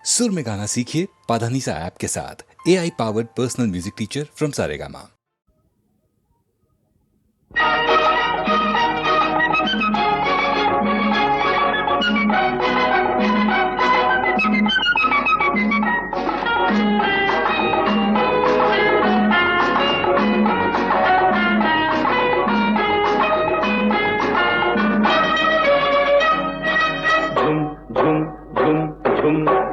सुर में गाना सीखिए पाधानीसा ऐप के साथ। AI powered personal music teacher from Saregama.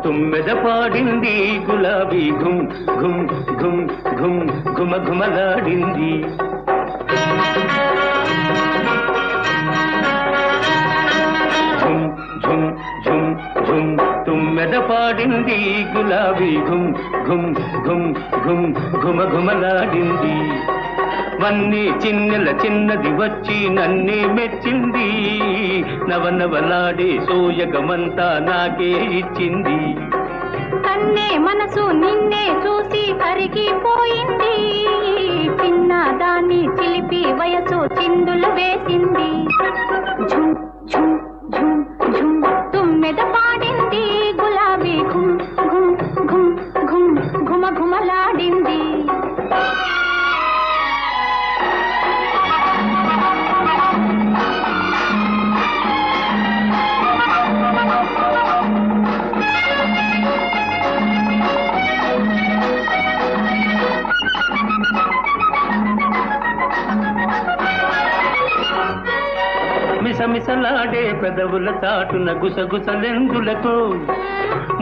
తుమ్మెద పాడింది గులాబీ ఘుమ్ ఘుమ్ ఘుమ్ ఘుమ్ ఘుమ ఘుమలాడింది. ఝుమ్ ఝుమ్ ఝుమ్ ఝుమ్ తుమ్మెద పాడింది గులాబీ ఘుమ్ ఘుమ్ ఘుమ్ ఘుమ్ ఘుమ ఘుమలాడింది. వన్నీ చిన్నెల చిన్నది వచ్చి నన్నే మెచ్చింది. నవనవలాడే సోయగమంతా నాకే ఇచ్చింది. కన్నే మనసు నిన్నే చూసి కరిగిపోయింది. చిన్న దాన్ని చిలిపి వయసు చిందులు వేసింది. ఝుమ్ ఝుమ్ ఝుమ్ ఝుమ్ తుమ్మెద పాడింది గులాబీ ఘుమ్ ఘుమ్ ఘుమ్ ఘుమ్ ఘుమ ఘుమలాడింది. మిసమిసలాడే పెదవుల చాటున గుసగుసలెందులతో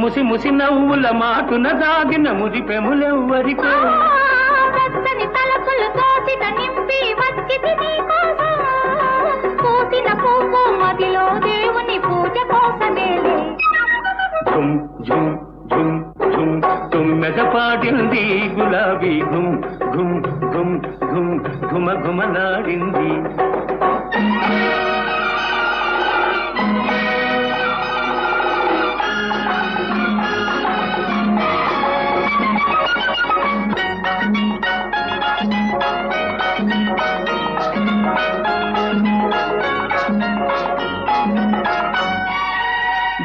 ముసి ముసి నవ్వుల మాటున దాగిన మురిపెములెవ్వరికో. వెచ్చని తలపులు తోసిట నింపి వచ్చింది నీకోసం. పూసిన పువ్వు మదిలో దేవుని పూజ కోసమేలే. ఝుమ్ ఝుమ్ ఝుమ్ ఝుమ్ తుమ్మెద పాడింది గులాబీ ఘుమ్ ఘుమ్ ఘుమ్ ఘుమ్ ఘుమ ఘుమలాడింది.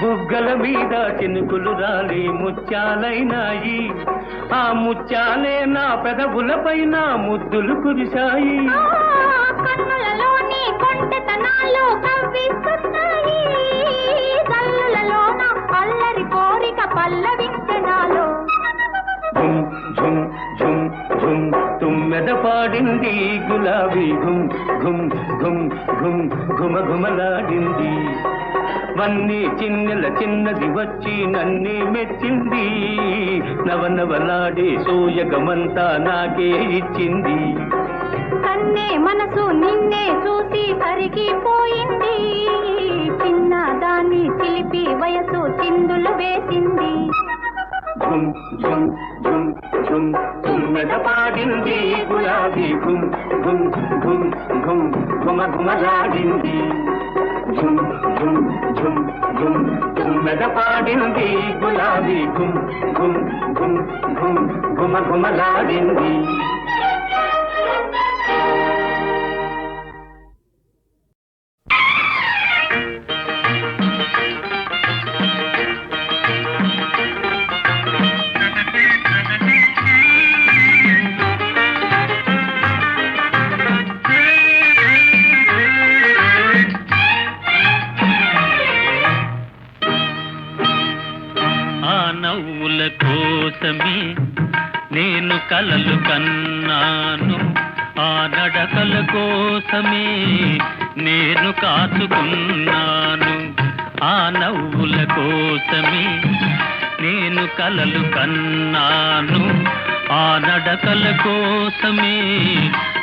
బుగ్గల మీద చినుకులు రాలి ముత్యాలైనాయి. ఆ ముత్యాలే నా పెదవుల పైన ముద్దులు కురిశాయి. కన్నులలోని కొంటెతనాలు కవ్విస్తున్నాయి. కళ్ళలోన అల్లరి కోరిక పల్లవించనాలో. ఝుమ్ ఝుమ్ ఝుమ్ ఝుమ్ తుమ్మెద పాడింది గులాబీ ఘుమ్ ఘుమ్ ఘుమ్ ఘుమ్ ఘుమ ఘుమలాడింది. వన్నీ చిన్నెల చిన్నది వచ్చి నన్నే మెచ్చింది. నవనవలాడే సోయగమంతా నాకే ఇచ్చింది. కన్నే మనసు నిన్నే చూసి కరిగిపోయింది. చిన్న దాన్ని చిలిపి వయసు చిందులు వేసింది. ఝుమ్ ఝుమ్ ఝుమ్ ఝుమ్ తుమ్మెద పాడింది గులాబీ ఘుమ్ ఘుమ్ ఘుమ్ ఘుమ్ ఘుమ ఘుమలాడింది. ఝుమ్ ఝుమ్ ఝుమ్ ఝుమ్ తుమ్మెద పాడింది గులాబీ ఘుమ్ ఘుమ్ ఘుమ్ ఘుమ్ ఘుమ ఘుమలాడింది. నవ్వుల కోసమే నేను కలలు కన్నాను. ఆ నడకల కోసమే నేను కాచుకున్నాను. ఆ నవ్వుల కోసమే నేను కలలు కన్నాను. ఆ నడకల కోసమే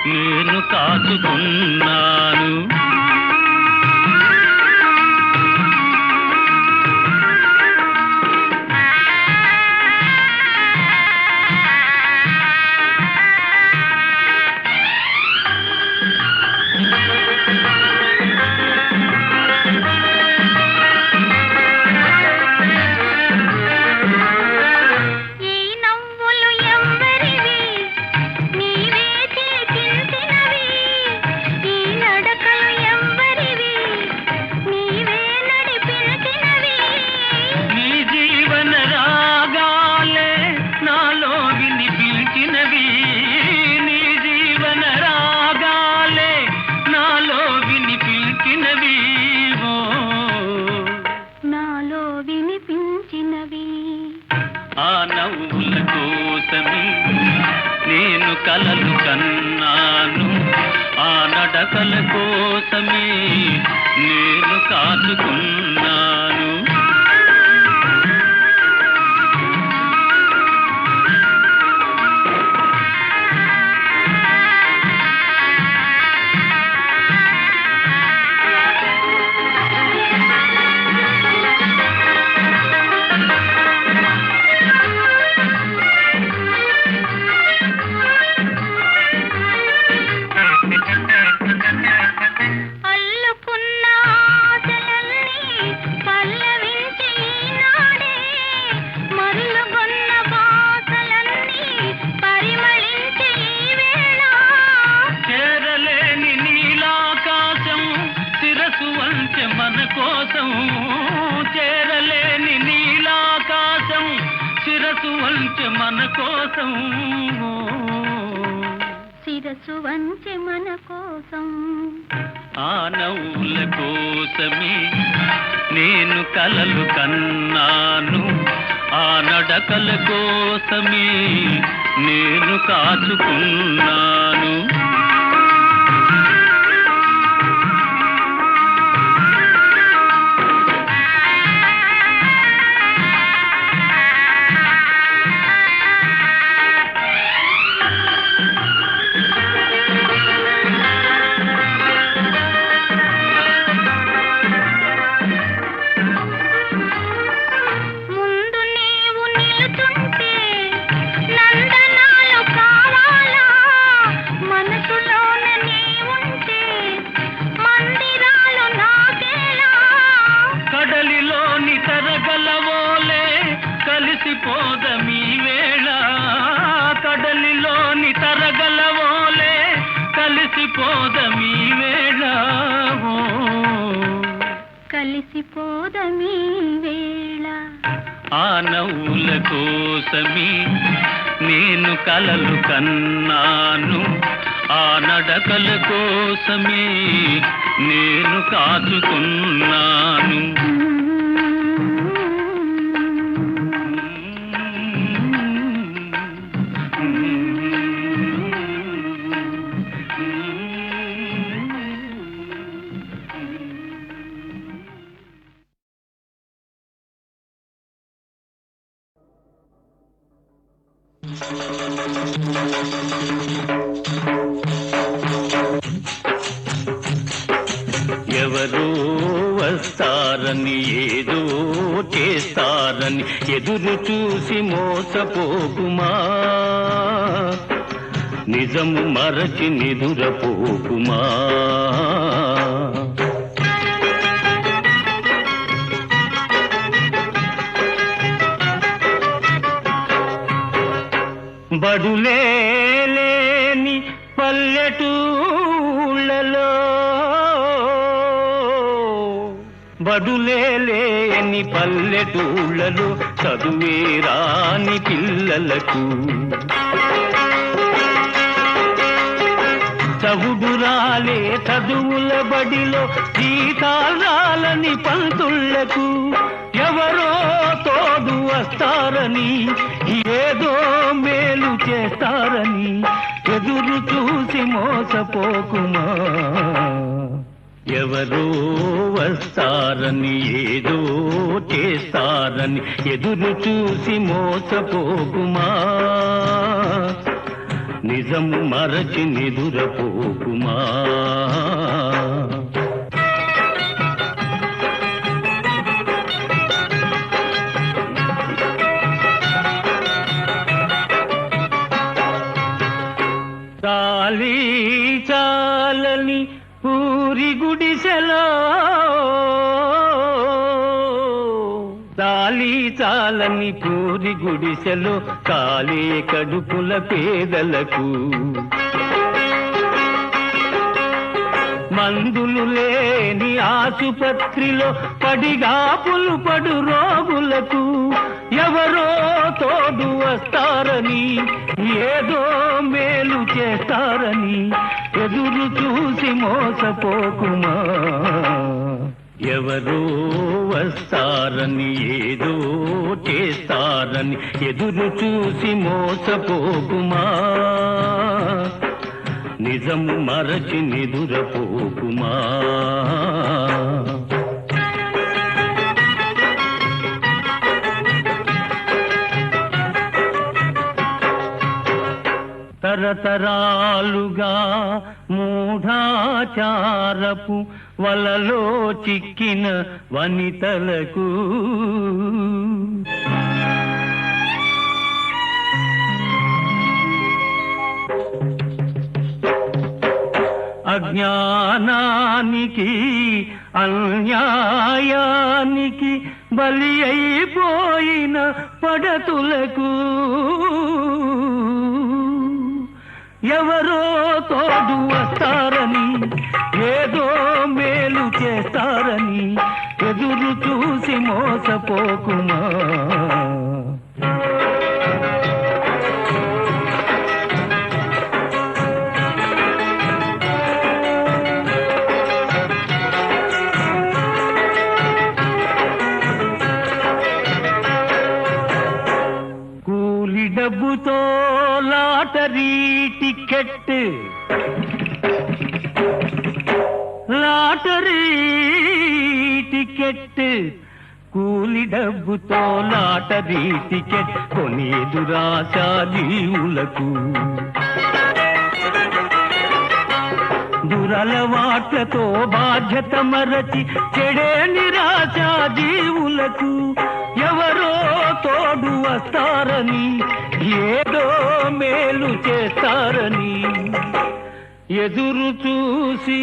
నేను కాచుకున్నాను. నీవే చేసిందినవి ఈ నడకలు పిలిచినవి. ఆ నవ్వుల కోసమే నేను కలలు కన్నాను, ఆ నడకల కోసమే నేను కాచుకున్నాను. అల్లుకున్న ఆశలన్నీ పల్లవించి ఈనాడే, మరులుగొన్న బాసలన్నీ పరిమళించి ఈ వేళ. చేరలేని నీలాకాశం శిరసు వంచె మన కోసం, చేరలేని నీలాకాశం శిరసు వంచె మన కోసం, శిరసు వంచె మన కోసం. ఆ నవ్వుల కోసమే నేను కలలు కన్నాను, ఆ నడకల కోసమే నేను కాచుకున్నాను. ముందు నీవు నిలుచుంటే నందనాలు కావాలా, మనసులోన నీవుంటే మందిరాలు నాకేలా. కడలిలోని తరగలవోలే కలిసిపోదమీ వేళ, కడలిలోని తరగలవోలే కలిసిపోదమీ వేళ. కలిసిపోదమీ వేళ. ఆ నవ్వుల కోసమే నేను కలలు కన్నాను, ఆ నడకల కోసమే నేను కాచుకున్నాను. ఎవరో వస్తారని ఏదో చేస్తారని ఎదురు చూసి మోసపోకుమా, నిజము మరచి నిదురపోకుమా. బడులేని పల్లెటూళ్ళలో, బడులేని పల్లెటూళ్ళలో చదువే రాని పిల్లలకు, చవుడురాలే చదువుల బడిలో జీతాలని పంతుళ్లకు, ఎవరో తోడు వస్తారని ఏదో మేలు చేస్తారని ఎదురు చూసి మోసపోకుమా. ఎవరో వస్తారని ఏదో చేస్తారని ఎదురు చూసి మోసపోకుమా, నిజము మరచి నిదురపోకుమా. చాలీ చాలని పూరి గుడిసెలో, చాలీ చాలని పూరి గుడిసెలో కాలే కడుపుల పేదలకు, మందులు లేని ఆసుపత్రిలో పడిగాపులు పడు రోగులకు, ఎవరో తోడు వస్తారని ఏదో మేలు చేస్తారని ఎదురు చూసి మోసపోకుమా. ఎవరో వస్తారని ఏదో చేస్తారని ఎదురు చూసి మోసపోకుమా, నిజము మరచి నిదురపోకుమా. తరతరాలుగా మూఢాచారపు వలలో చిక్కిన వనితలకు అజ్ఞానానికి అన్యాయానికి బలి అయిపోయిన పడతులకు ఎవరో తోడు వస్తారని ఏదో మేలు చేస్తారని ఎదురు చూసి మోసపోకుమా. కూలి డబ్బుతో లాటరీ టికెట్, లాటరీ టికెట్, కూలి డబ్బుతో లాటరీ టికెట్ కొని దురాశా జీవులకు, దురలవాట్లతో బాధ్యత మరచి చెడే నిరాశా జీవులకు ఎవరో తోడు వస్తారని ఏదో మేలు చేస్తారని ఎదురు చూసి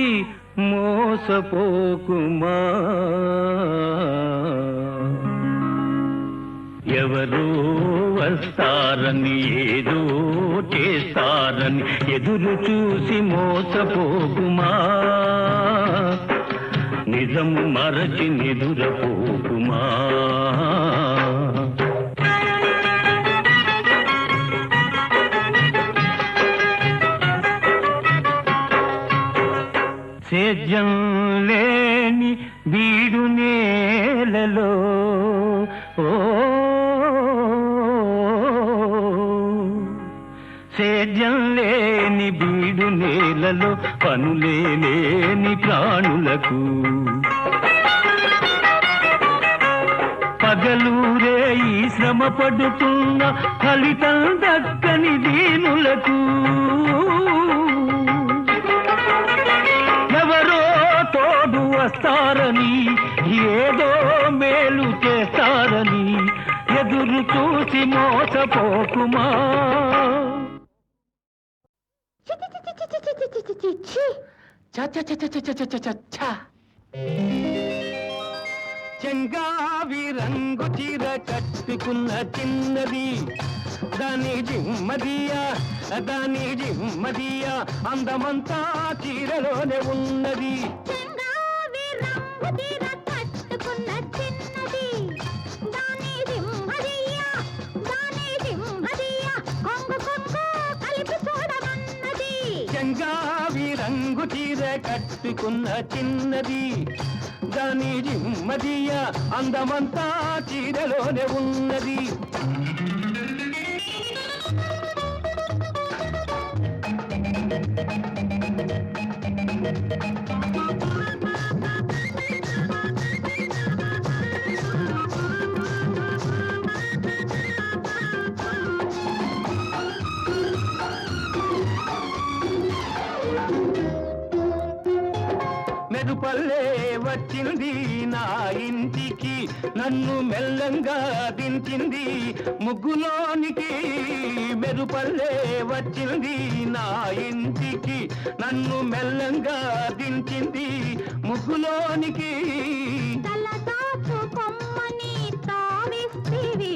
మోసపోకుమా. ఎవరో వస్తారని ఏదో చేస్తారని ఎదురు చూసి మోసపోకుమా, నిజము మరచి నిదురపోకుమా. సేద్యం లేని బీడు నేలలో సేద్యం లేని బీడు నేలలో పనులే లేని ప్రాణులకు, పగలూరే ఈ శ్రమ పడుతున్న ఫలితం దక్కని దీనులకు ఎవరో తోడు వస్తారని ఏదో మేలు చేస్తారని ఎదురు చూసి మోసపోకుమా. చెంగావి రంగు చీర కట్టుకున్న చిన్నది దాని జిమ్మదియా, దాని జిమ్మదియా అందమంతా చీరలోనే ఉన్నది. చెంగావి రంగు చీర కట్టుకున్న చిన్నది దాని జిమ్మదియా అందమంతా చీరలోనే ఉన్నది. మెరుపల్లే వచ్చింది నా ఇంటికి, నన్ను మెల్లంగా దించింది ముగ్గులోనికి. మెరుపల్లే వచ్చింది నా ఇంటికి, నన్ను మెల్లంగా దించింది ముగ్గులోనికి. తలదాచుకొమ్మని తావిస్తివి,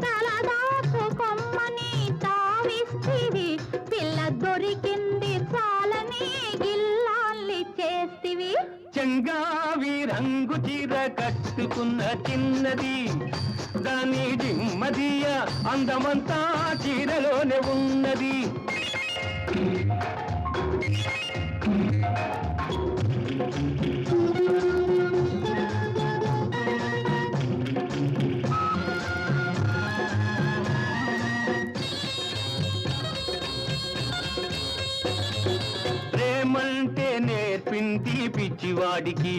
తలదాచుకొమ్మని తావిస్తివి, పిల్ల దొరికింది చాలని గిల్లాల్ని చేస్తివి. చెంగావి రంగు చీర కట్టుకున్న చిన్నది దాని జిమ్మదియా అందమంతా చీరలోనే ఉన్నది. పిచ్చివాడికి,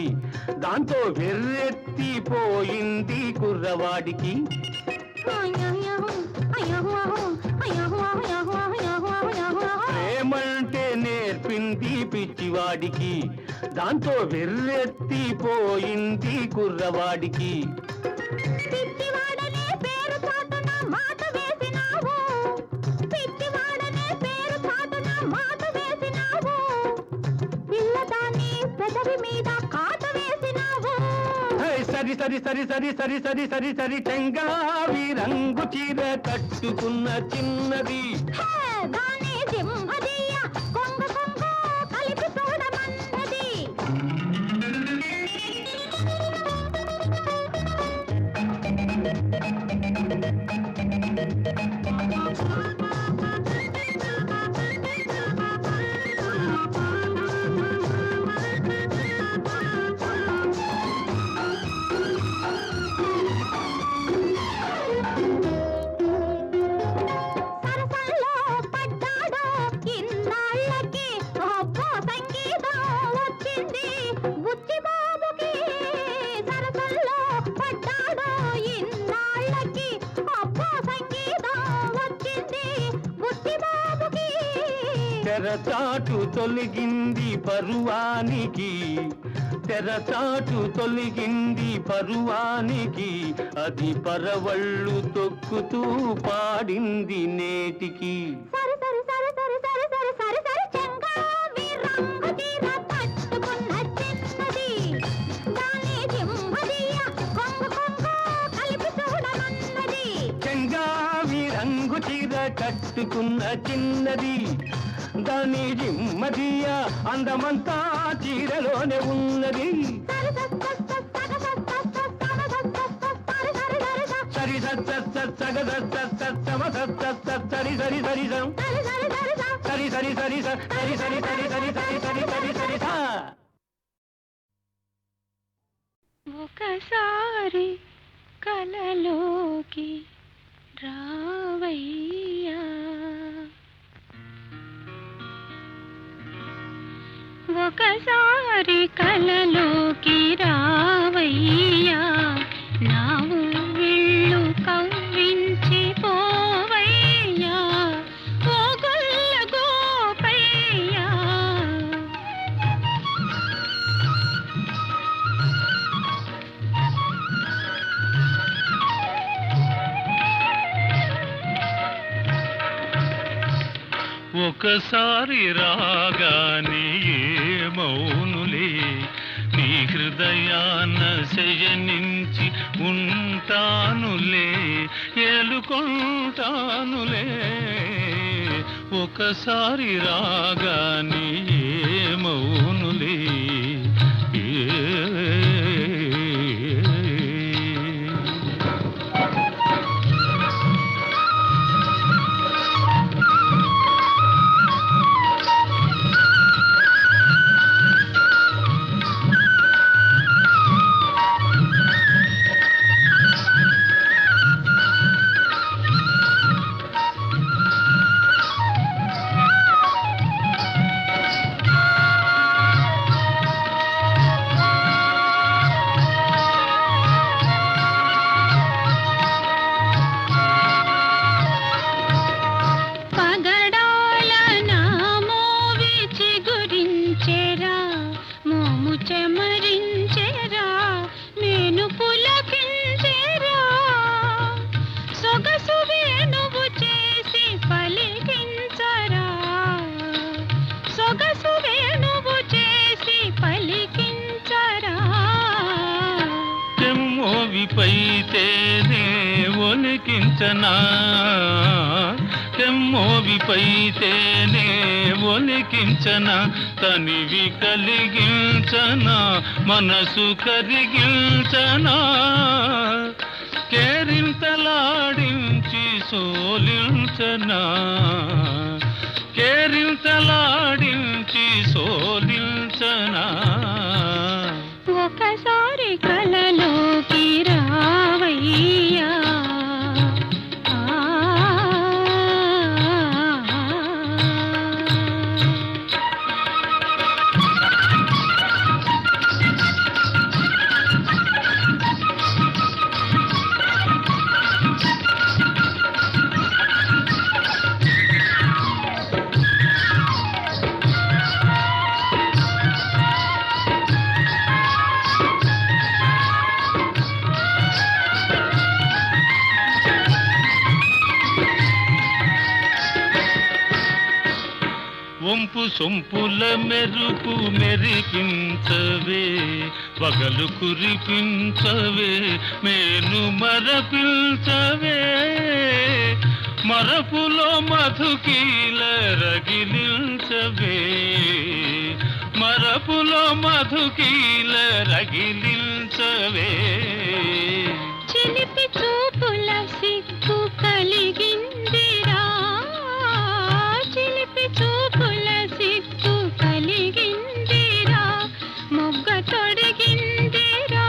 దాంతో వెర్రెత్తిపోయింది కుర్రవాడికి. ప్రేమంటే నేర్పింది పిచ్చివాడికి, దాంతో వెర్రెత్తిపోయింది కుర్రవాడికి. పిచ్చివాడనే పేరు చాటున మాట వేసినావు, పిచ్చివాడనే పేరు చాటున మాట వేసినావు, పిల్లదాన్ని పెదవి మీద కాట వేసినావు. సరి సరి సరి సరి సరి సరి సరి సరి చెంగావి రంగు చీర కట్టుకున్న చిన్నది, దాని సింహదీయ కొంగ కొంగ కలిపి చూడమన్నది. సరసల్లో పడ్డాడు ఇన్నాళ్ళకి, అబ్బో సంగీతం వచ్చింది బుచ్చిబాబుకి. సరసల్లో పడ్డాడు ఇన్నాళ్ళకి, అబ్బో సంగీతం వచ్చింది బుచ్చిబాబుకి. తెరచాటు తొలగింది పరువానికి, తెరచాటు తొలగింది పరువానికి, అది పరవళ్ళు తొక్కుతూ పాడింది నేటికి. సరి సరి సరి సరి సరి సరి సరి సరి చెంగావి రంగు చీర కట్టుకున్న చిన్నది, దాని సింహదీయ కొంగ కొంగ కలిపి చూడమన్నది. చెంగావి రంగు చీర కట్టుకున్న చిన్నది, దాని జిమ్మదియ అందమంతా చీరలోనే ఉన్నది. సరి సరి సరి సరి సరి సగ సరి సరి సరి సం సరి సరి సరి సరి సరి సరి సరి సరి సరి సరి సరి సా. ఒకసారి కలలోకి రావయ్యా, ఒకసారి కలలోకి రావయ్యా, నా ఊళ్ళు కవ్వించి పోవయ్యా, ఓ గొల్ల గోపయ్యా. ఒకసారి రాగానే ఏమౌనులే, నీ హృదయాన శయనించి ఉంటానులే, ఏలుకుంటానులే. ఒకసారి రాగానే ఏమౌనులే, పగడాల నా మోవి చిగురించెరా, మోము చెమరించెరా, నేను పులకించెరా, సొగసు వేణువు చేసి పలికించరా, సొగసు వేణువు చేసి పలికించరా. తెమ్మోవిపైతేనే ఒలికించనా, తెమ్మోవిపైతేనే ఒలికించనా, తనివి కలిగించనా, మనసు కరిగించనా, కేరింతలాడించి సోలించనా, కేరింతలాడించి సోలించనా. ఒకసారి కలలోకి రావయ్యా, ఒంపు సొంపుల మెరుపు మెరిపించవే, పగలు కురిపించవే, మేను మరపించవే, మరపులో మధుకీల రగిలించవే, మరపులో మధుకీల రగిలించవే. చిలిపి చూపుల సిగ్గు కలిగిందిరా, చిలిపి చూపుల సిగ్గు కలిగిందిరా, మొగ్గ తొడిగిందిరా,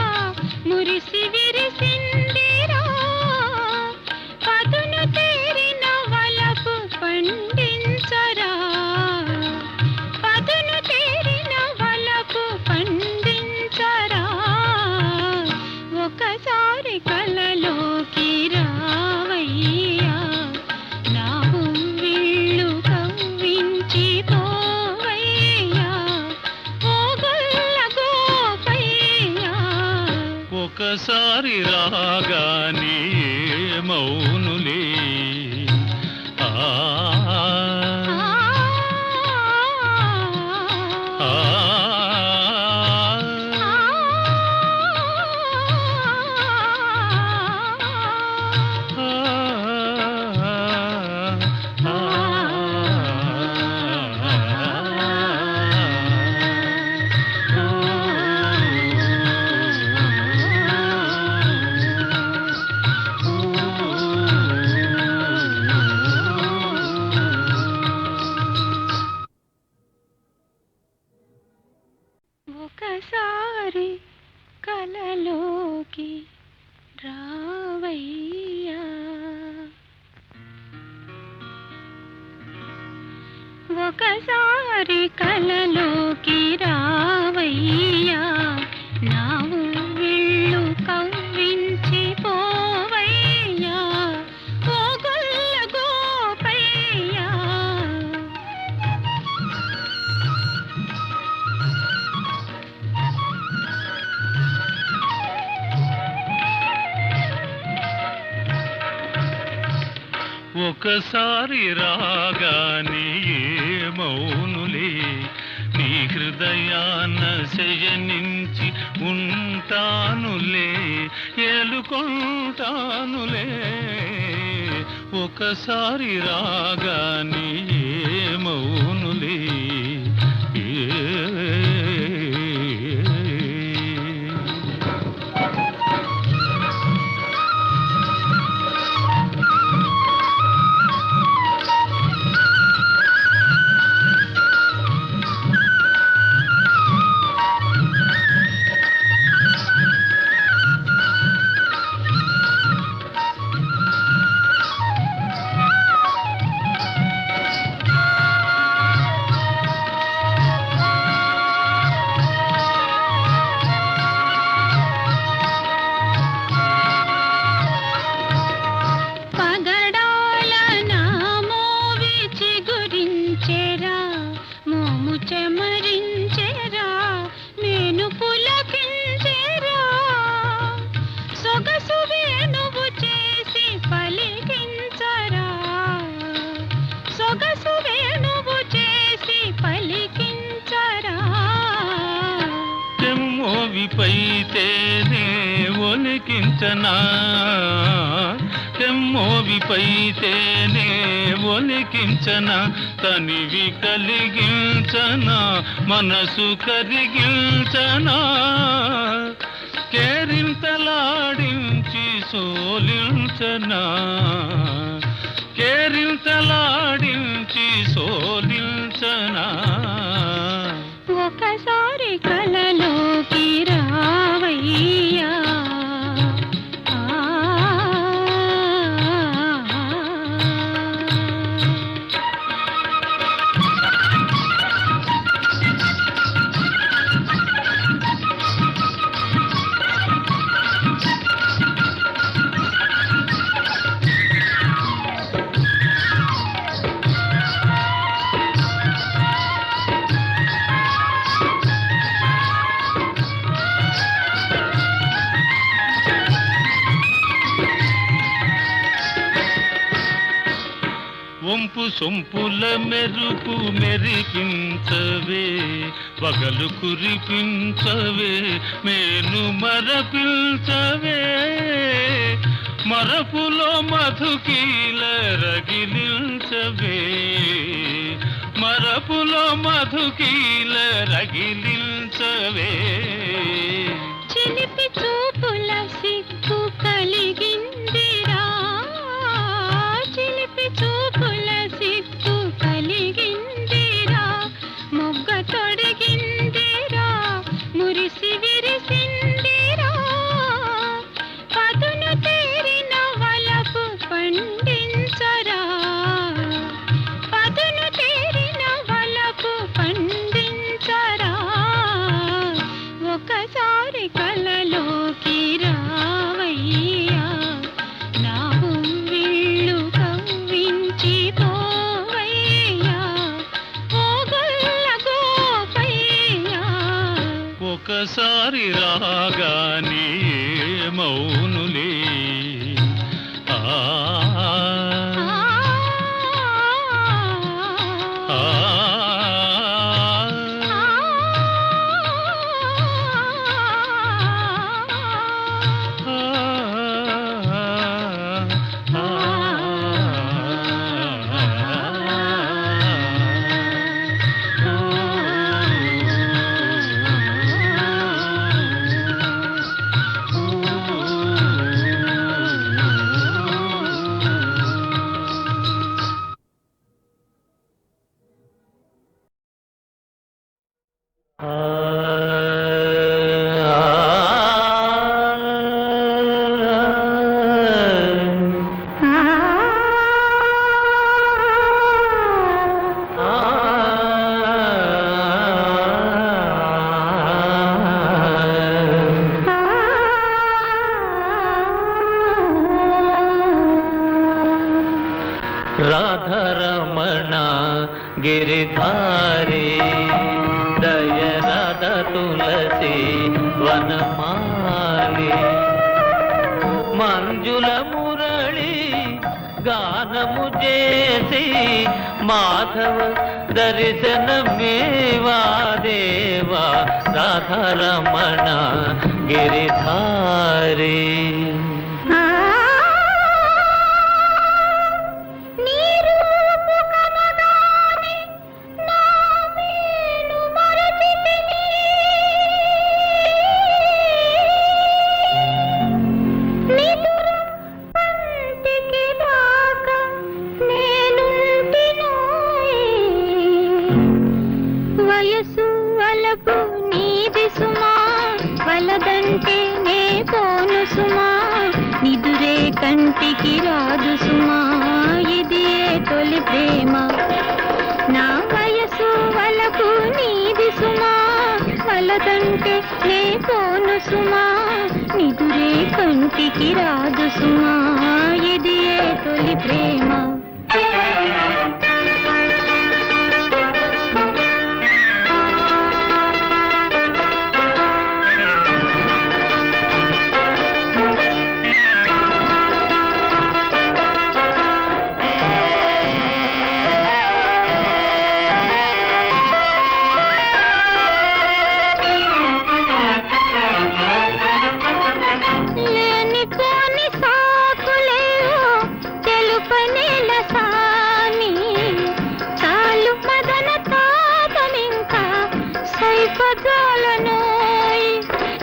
మురిసి విరిసిందిరా, పదును తేరిన వలపు పండించరా, పదును తేరిన వలపు పండించరా, ఒకసారి కలలోకి రావయ్యా, నా ఉవ్విళ్ళు కవ్వించి పోవయ్యా, ఓ గొల్ల గోపయ్యా. ఒకసారి రాగానే మౌనులే ఆ ఆ ఒకసారి కలలోకి రావయ్యా, ఒకసారి కలలోకి రావయ్యా, నా ఉవ్విళ్ళు కవ్వించి పోవయ్యా, ఓ గొల్ల గోపయ్యా. ఒకసారి రాగానే మౌనులే, నీ హృదయాన శయనించి ఉంటానులే, ఏలుకుంటానులే. ఒకసారి రాగానే మౌనులే పగడాల నా మోవి చిగురించెరా, మోము చెమరించెరా, మేను పులకించెరా, సొగసు వేణువు చేసి పలికించరా, సొగసు వేణువు చేసి పలికించరా. తెమ్మోవిపైతేనే ఒలికించనా, తెమ్మోవిపైతేనే ఒలికించనా, తనివి కలిగించనా, మనసు కరిగించనా, కేరింతలాడించి సోలించనా, కేరింతలాడించి సోలించనా. ఒకసారి కలలోకి రావయ్యా, ఒంపు సొంపుల మెరుపు మెరిపించవే, పగలు కురిపించవే, మేను మరపించవే, మరపులో మధుకీల రగిలించవే, మరపులో మధుకీల రగిలించవే. చిలిపి చూపుల సిగ్గు కలిగిందిరా, చిలిపి చూపుల సిగ్గు కలిగిందిరా, మొగ్గ తొడిగిందిరా, మురిసి విరిసిందిరా, పదును తేరిన వలపు పండించరా, పదును తేరిన వలపు పండించరా, ఒకసారి కలలోకి రావయ్యా, నా పువ్విళ్ళు కవ్వించి పోవయ్యా, ఓ గొల్ల గోపయ్యా. ఒకసారి రాగానే మౌనులే ఆ ఆ రాధరమణ గిరిధారి దయరథ తులసి వనమాలి మంజుల మురళి గానము చేసి మాధవ దర్శనమేవా దేవా రాధరమణ గిరిధారి. వయసు వలపు నీది సుమా, వలదంటే నే పోను సుమా, నిదురే కంటికి రాదు సుమా, ఇది తొలి ప్రేమ. నా వయసు వలపు నీది సుమా, వలదంటే నే పోను సుమా, నిదురే కంటికి రాదు సుమా, ఇది తొలి ప్రేమ.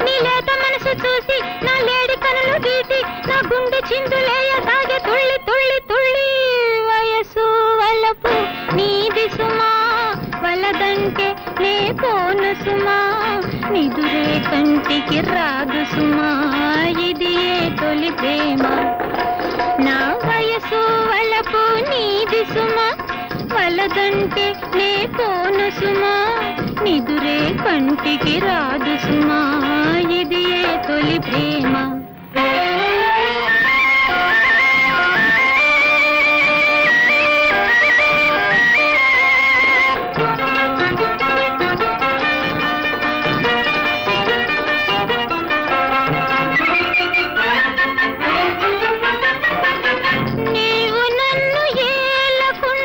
నీలేత మనసు చూసి నా లేడి కనులు గీటి నా గుండె చిందులేయ సాగే తుళ్ళి తుళ్ళి తుళ్ళి. వయసు వలపు నీది సుమా, వలదంటే నే పోను సుమా, నిదురే కంటికి రాదు సుమా, ఇది తొలి ప్రేమ. నా వయసు వలపు నీది సుమా, వలదంటే నే పోను సుమా, నిదురే కంటికి రాదు సుమా, ఇది తొలి ప్రేమ. నీవు నన్ను ఏలకుండా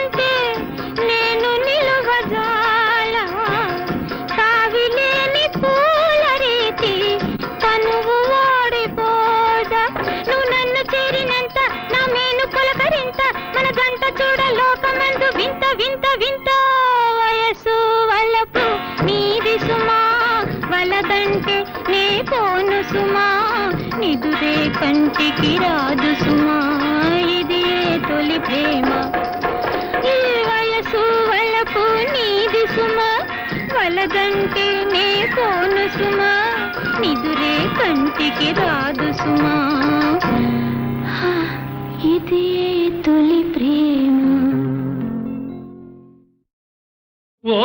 కంటికి రాదు సుమా ఇది తొలి ప్రేమ ఈ వయసు వలపు నీది సుమా వలదంటే నే పోను సుమా నిదురే కంటికి రాదు సుమా ఇది తొలి ప్రేమ ఓ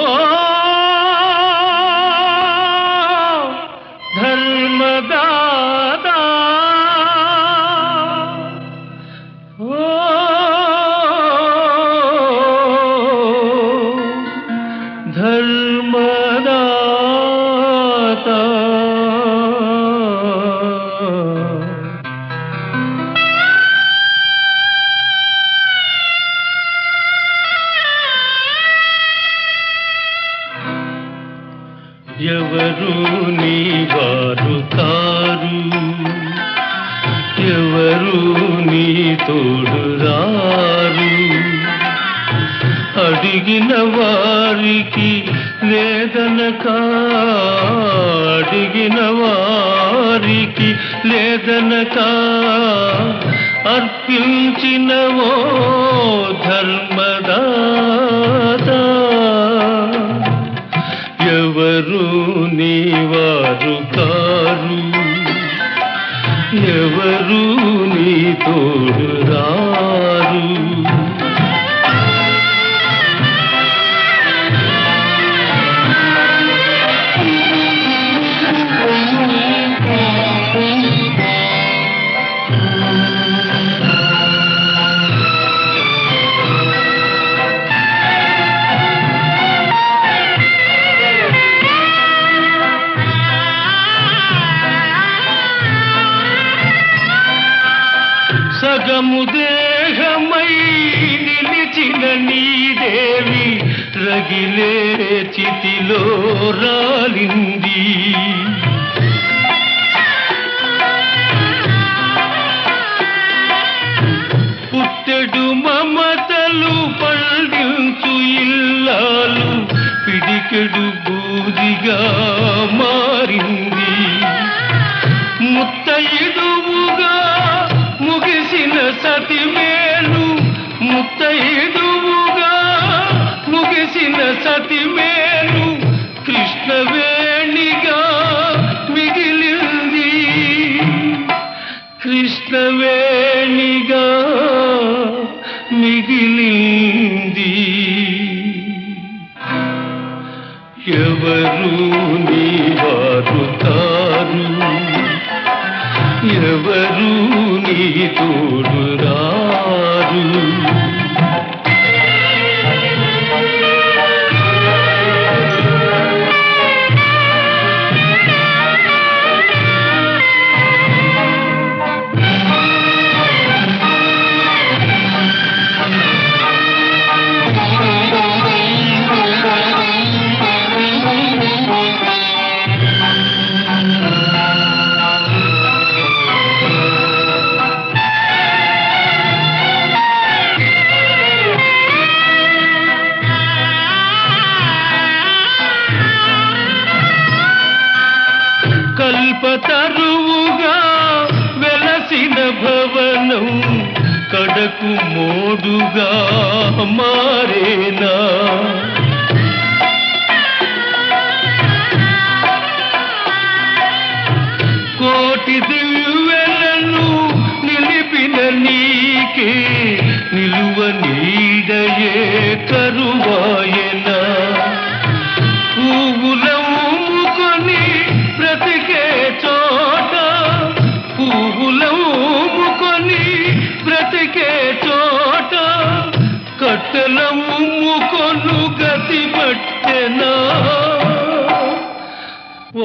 ధర్మదాతా ఓ ధర్మదాతా ఎవరు నీ వారు కారు ఎవరు నీ తోడు రారు అడిగిన వారికి లేదనక అడిగిన వారికి లేదనక అర్పించినవో ధర్మదాతా ఎవరు నీ వారు కారు ఎవరు నీ తోడు రారు సగము దేహమై నిలిచిన నీదేవి రగిలే చితిలో రాలింది పుట్టెడు మమతలు పండించు ఇల్లాలు పిడికెడు బూదిగా మారింది ముత్తైదువుగా ముగిసిన సతిమేలు ముత్తైదువుగా ముగిసిన సతిమేలు కృష్ణవేణిగా మిగిలింది కృష్ణవేణిగా మిగిలింది ఎవరు నీ వారు కారు ఎవరు నీ తోడు రారు కల్పతరువుగా వెలసిన భవనం కడకు మోడుగా మారేనా కోటి దివ్వెలను నిలిపిన నీకే నిలువ నీడయే కరువాయనా పువ్వులముకొని బ్రతికే చోట పువ్వులముకొని బ్రతికే చోట కట్టెలముకొను గతి పట్టెనా ఓ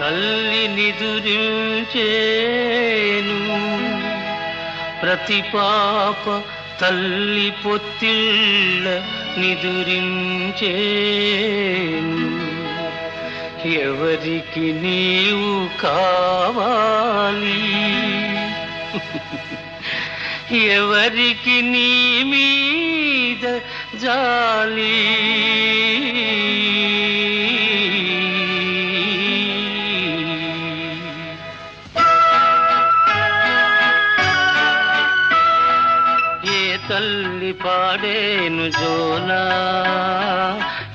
తల్లి నిదురించేను ప్రతి పాప తల్లి పొత్తిళ్ళ నిదురించేను ఎవరికి నీవు కావాలి ఎవరికి నీ మీద జాలి ఏ తల్లి పాడేను జోలా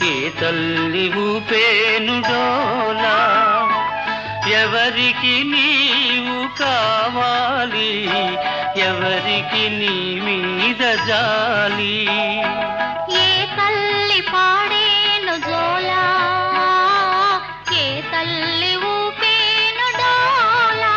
ఏ తల్లి ఊపేను డోలా ఎవరికి నీవు కావాలి ఎవరికి నీ మీద జాలి ఏ తల్లి పాడేను జోలా ఏ తల్లి ఊపేను డోలా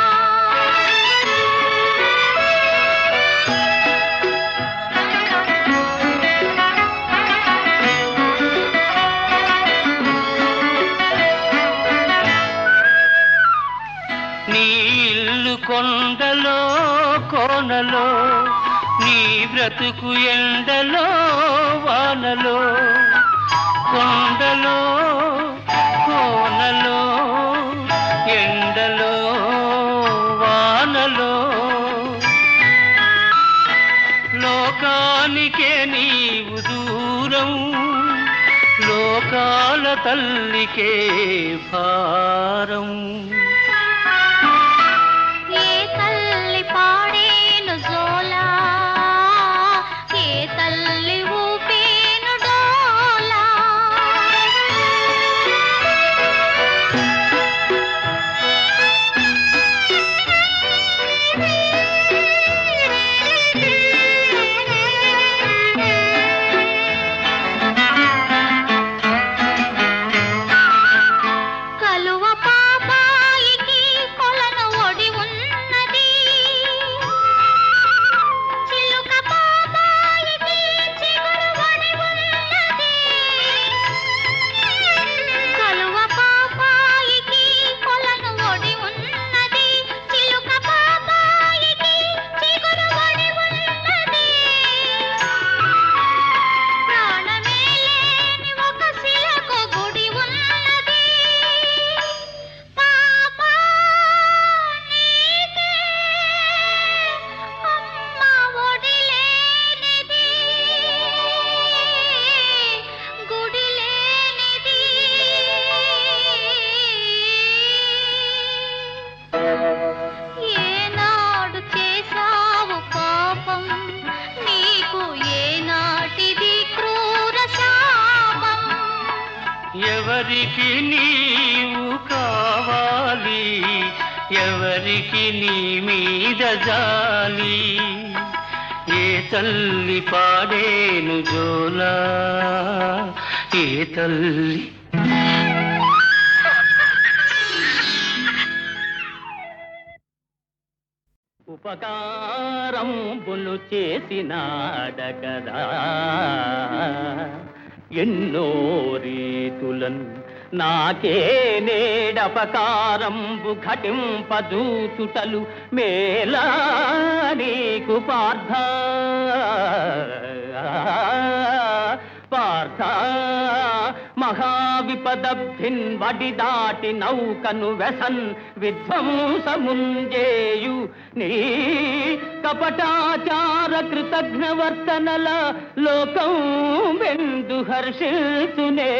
నీ ఇల్లు కొండలో కోనలో నీ బ్రతుకు ఎండలో వానలో కొండలో కోనలో ఎండలో వానలో లోకానికే నీవు దూరం లోకాల తల్లికే భారం ఏ తల్లి పాడేను జోలా ఏ తల్లి ఊపేను డోలా కలువ పాపాయికి కొలను ఒడి ఉన్నది చిలుక పాపాయికి చిగురు ఒడి ఉన్నది కలువ పాపాయికి కొలను ఒడి ఉన్నది చిలుక పాపాయికి చిగురు ఒడి ఉన్నది ప్రాణమే లేని ఒక శిలకు గుడి ఉన్నది పాపా నీకే అమ్మ ఒడి లేనిది గుడి లేనిది ఏనాడు చేసావు పాపం నీకు ఏనాటిది క్రూర శాపం ఎవరికి నీవు కావాలి ఎవరికి నీ మీద జాలి ఏ తల్లి పాడేను జోలా ఏ తల్లి ఉపకారంబులు చేసినాడగదా ఎన్నో రీతులన్ నాకే నేడపకారంబు ఘటింపదూచుటలు మేలా నీకు పార్థ పార్థ మహావిపదభిన్ వడి దాటి నౌకను వెసన్ విధ్వంసముంజేయు నీ కపటాచార కృతజ్ఞవర్తనల లోకం వెందు హర్షిల్తునే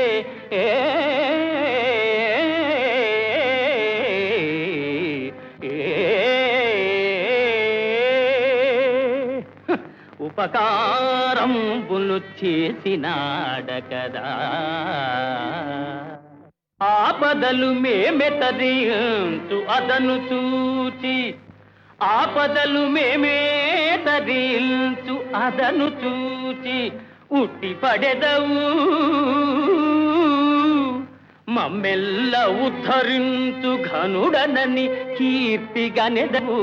ఉపకారంబులు చేసినాడకదా ఆపదలు మేమెతరించు అదను చూచి ఆపదలు మేమేతరించు అదను చూచి ఉట్టి పడెదవు మమ్మెల్ల ఉద్ధరించు ఘనుడనని కీర్తిగనెదవు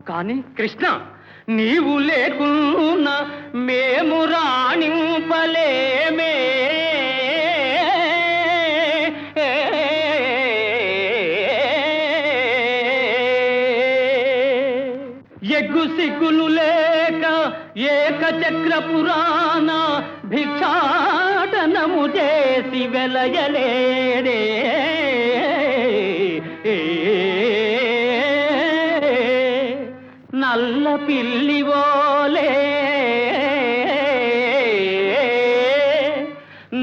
కాని కృష్ణ నీవు లేకున్నా మేము రాణింపలేమే ఎగ్గు సిగ్గులు లేక ఏకచక్ర పురాణ భిక్షాటనము చేసి వెలయలేడే నల్ల పిల్లివోలే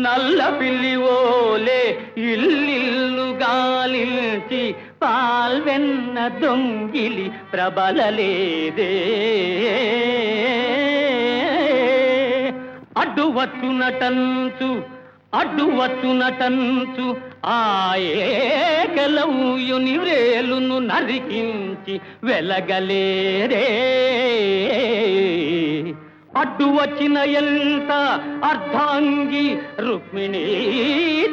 నల్ల పిల్లివోలే ఇల్లిల్లు గాలించి పాల్వెన్న దొంగిలి ప్రబలలేదే అడ్డువచ్చునటంచు ఆయేకలవుయుని వ్రేలును నరికించి వెలగలేరే అడ్డు వచ్చిన ఎంత అర్ధాంగి రుక్మిణీ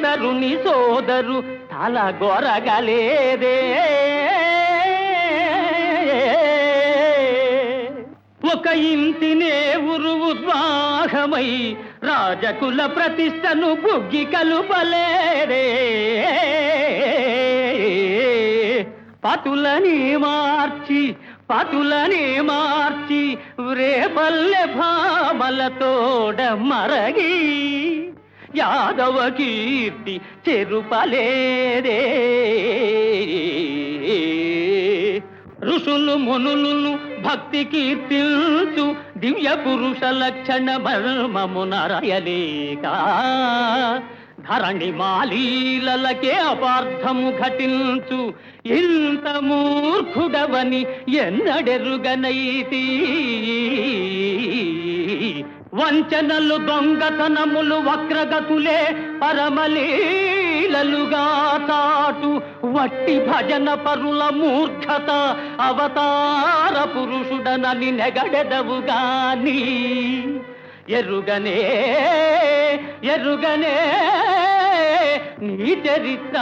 తరుని సోదరు తల గొరగలేదే ఒక ఇంటినే ఉరుద్వాహమై రాజకుల ప్రతిష్టను బుగ్గి కలుపలేరే పతులని మార్చి రేపల్లె భామలతోడ మరగి యాదవ కీర్తి చెరుపలేదే ఋషులు మునులను భక్తి కీర్తించు దివ్య పురుష లక్షణ మర్మమునరయలేక ధరణి మాలీలకే అపార్థము ఘటించు ఇంత మూర్ఖుడవని ఎన్నడెరుగనైతి వంచనలు దొంగతనములు వక్రగతులే పరమలీలలుగా చాటు వట్టి భజన పరుల మూర్ఖత అవతార పురుషుడనని నెగడెదవుగాని ఎరుగనే నీ చరిత్ర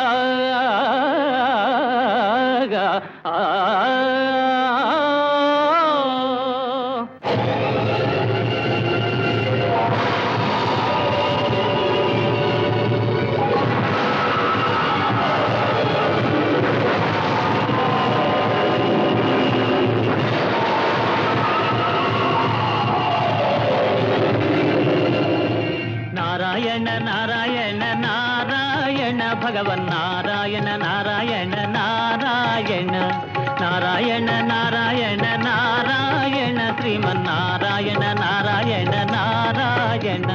నారాయణ నారాయణ నారాయణ భగవన్నారాయణ నారాయణ నారాయణ నారాయణ నారాయణ నారాయణ శ్రీమన్నారాయణ నారాయణ నారాయణ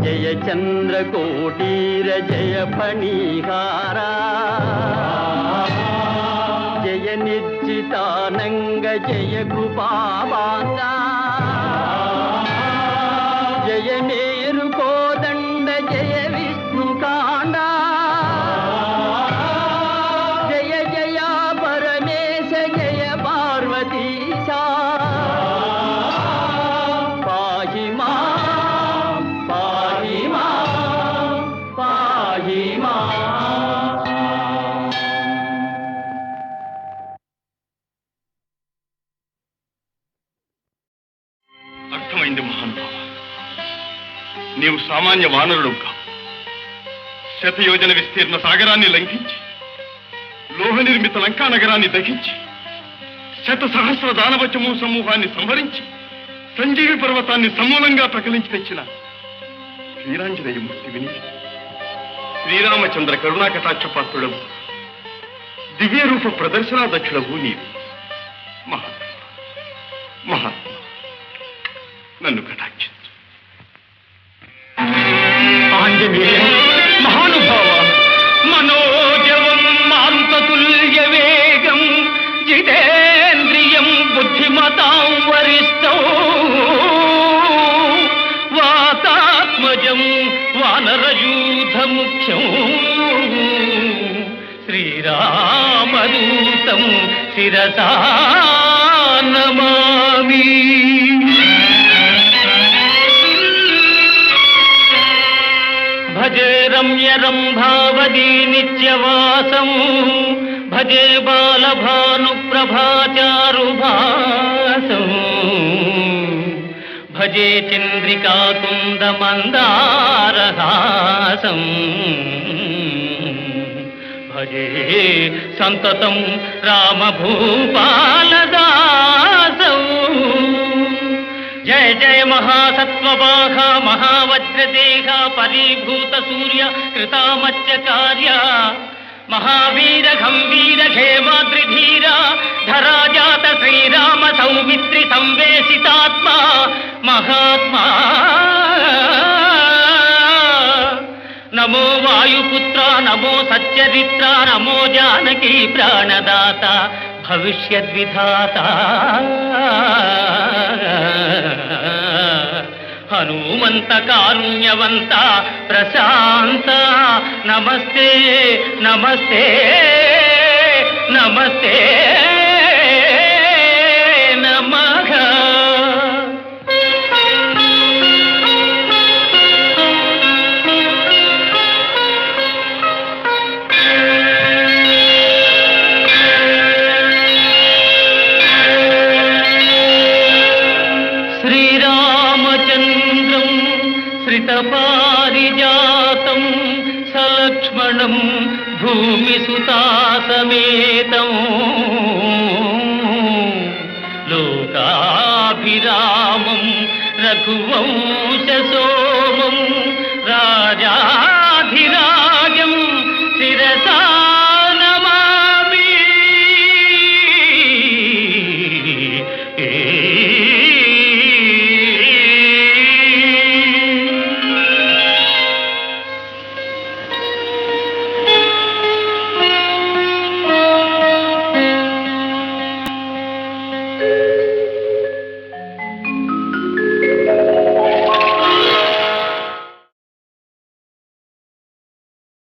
జయ చంద్రకోటీర జయ ఫణీహారా జయ నిర్జితానంగ జయ కృపావాంగా జయ మేరు కోదండ జయ విష్ణుకాండ జయ జయ పరమేశ జయ పార్వతీశా పాహి మా పాహి మా పాహి మా అర్థమైంది మహానుభావ, నీవు సామాన్య వానరుడు కావు. శతయోజన విస్తీర్ణ సాగరాన్ని లంఘించి లోహ నిర్మిత లంకా నగరాన్ని దహించి శత సహస్ర దానవచము సమూహాన్ని సంహరించి సంజీవి పర్వతాన్ని సమూలంగా ప్రకలించి తెచ్చిన శ్రీరాంజనేయమూర్తి విని శ్రీరామచంద్ర కరుణాకటాక్షపాత్రుడవు దివ్య రూప ప్రదర్శనాదక్షుడవు నీవు. మహాత్మ మహాత్మ నన్ను కటాక్షించు. ఆంజనేయ మహానుభావ మనోజవం మారుతతుల్య వేగం జితేంద్రియం బుద్ధిమతాం వరిష్టం వాతాత్మజం వానరయూథ ముఖ్యం శ్రీరామదూతం శిరసా నమామి. భజే రమ్య రంభావదీ నిత్యవాసం భజే బాలభాను ప్రభాచారుభాసం భజే చంద్రికాకుంద మందారహాసం భజే సంతతం రామభూపాలదాసౌ. జయ జయ మహాసత్వవాహ మహావజ్రదేహ పరిభూత సూర్య కృతామత్యకార్య మహావీర గంభీర ఖేమాద్రిధీర ధరాజాత శ్రీరామ సౌమిత్రి సంవేశితాత్మ మహాత్మా. నమో వాయుపుత్ర నమో సచ్చరిత్ర నమో జానకీ ప్రాణదాత భవిష్యద్విధాత. హనుమంత కారుణ్యవంత ప్రశాంత నమస్తే నమస్తే నమస్తే నమః. శ్రీరామచంద్రం శ్రితపారిజాతం సలక్ష్మణం భూమిసుతాసమేతం లోకాభిరామం రఘువంశసో